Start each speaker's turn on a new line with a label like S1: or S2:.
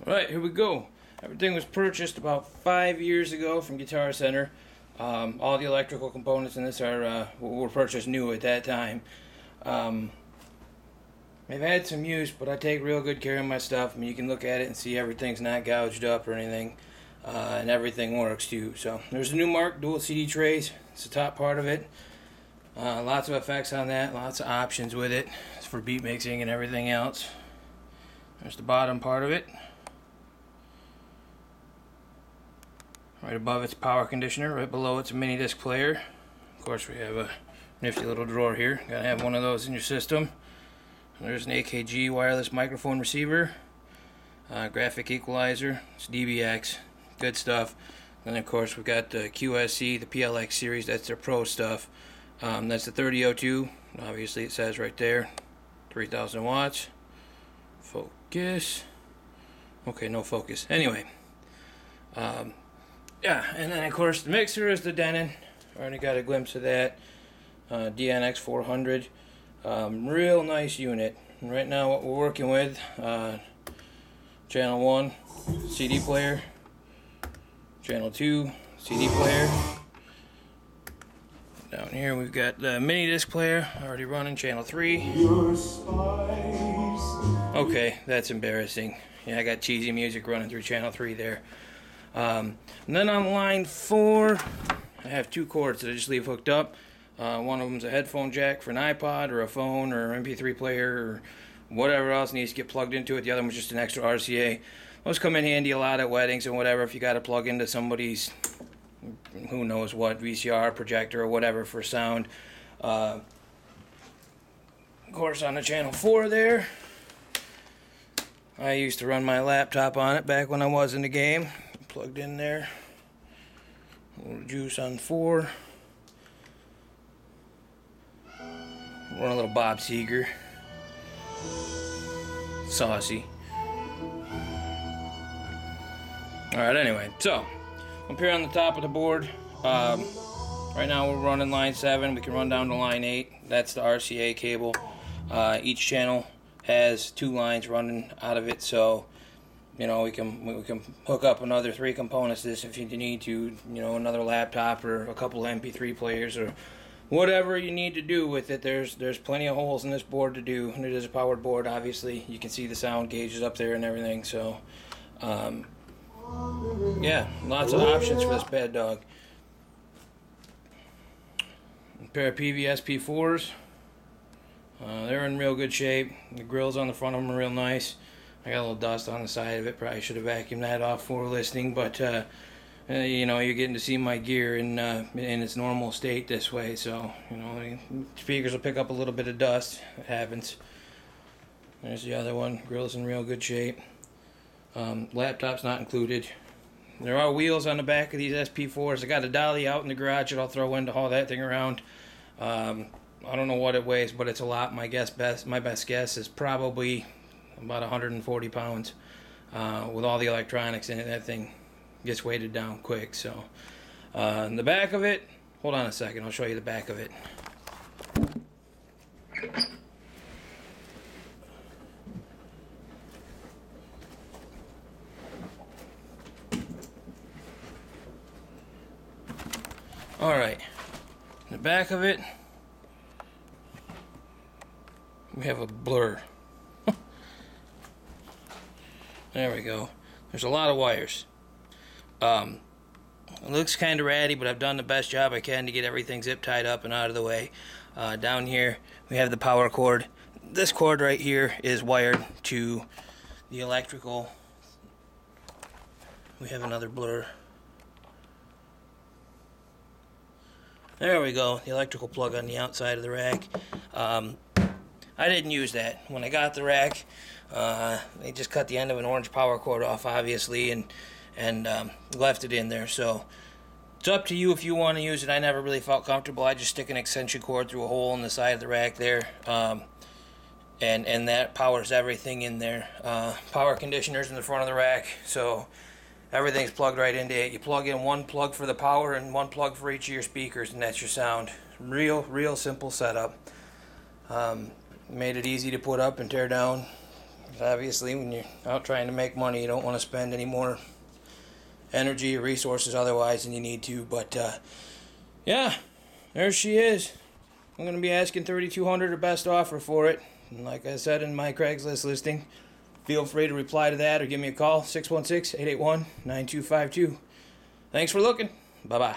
S1: Alright, here we go. Everything was purchased about 5 years ago from Guitar Center. All the electrical components in this were purchased new at that time. They've had some use, but I take real good care of my stuff. I mean, you can look at it and see everything's not gouged up or anything, and everything works too. So there's a Numark dual CD trays. It's the top part of it. Lots of effects on that, lots of options with it. It's for beat mixing and everything else. There's the bottom part of it. Right above it's power conditioner, right below it's a mini disc player. Of course we have a nifty little drawer here. Gotta have one of those in your system. There's an AKG wireless microphone receiver, graphic equalizer, it's DBX, good stuff. Then of course we've got the QSC, the PLX series, that's their pro stuff. That's the 3002, obviously it says right there, 3000 watts. Focus. Okay, no focus. Anyway. Yeah, and then of course the mixer is the Denon. Already got a glimpse of that. DNX 400. Real nice unit. And right now what we're working with, channel 1 CD player, channel 2 CD player. Down here we've got the mini disc player already running, channel 3. Okay, that's embarrassing. Yeah, I got cheesy music running through channel 3 there. And then on line 4, I have 2 cords that I just leave hooked up. One of them's a headphone jack for an iPod or a phone or MP3 player or whatever else needs to get plugged into it. The other one's just an extra RCA. Those come in handy a lot at weddings and whatever if you got to plug into somebody's who knows what VCR projector or whatever for sound. Of course on the channel 4 there, I used to run my laptop on it back when I was in the game. Plugged in there. A little juice on 4. Run a little Bob Seger. Saucy. Alright, anyway, so up here on the top of the board, right now we're running line 7. We can run down to line 8. That's the RCA cable. Each channel has 2 lines running out of it, so you know we can hook up another 3 components to this if you need to, you know, another laptop or a couple of MP3 players or whatever you need to do with it. There's plenty of holes in this board to do, and it is a powered board. Obviously you can see the sound gauges up there and everything, so yeah, lots of options for this bad dog. A pair of PVS P4s. They're in real good shape. The grills on the front of them are real nice. I got a little dust on the side of it. Probably should have vacuumed that off before listening, but you know, you're getting to see my gear in its normal state this way, so you know, the speakers will pick up a little bit of dust. It happens. There's the other one. Grill's in real good shape. Laptop's not included. There are wheels on the back of these SP4s. I got a dolly out in the garage that I'll throw in to haul that thing around. I don't know what it weighs, but it's a lot. My best guess is probably about 140 pounds. With all the electronics in it, that thing gets weighted down quick. So in the back of it, hold on a second, I'll show you the back of it. Alright, in the back of it we have a blur. There we go. There's a lot of wires. It looks kind of ratty, but I've done the best job I can to get everything zip tied up and out of the way. Down here we have the power cord. This cord right here is wired to the electrical. We have another blur. There we go, the electrical plug on the outside of the rack. I didn't use that. When I got the rack, they just cut the end of an orange power cord off, obviously, and left it in there. So it's up to you if you want to use it. I never really felt comfortable. I just stick an extension cord through a hole in the side of the rack there, and that powers everything in there. Power conditioners in the front of the rack, so everything's plugged right into it. You plug in one plug for the power and one plug for each of your speakers, and that's your sound. Real simple setup. Made it easy to put up and tear down. Obviously, when you're out trying to make money, you don't want to spend any more energy or resources otherwise than you need to. But yeah, there she is. I'm going to be asking $3,200 or best offer for it. And like I said in my Craigslist listing, feel free to reply to that or give me a call, 616-881-9252. Thanks for looking. Bye-bye.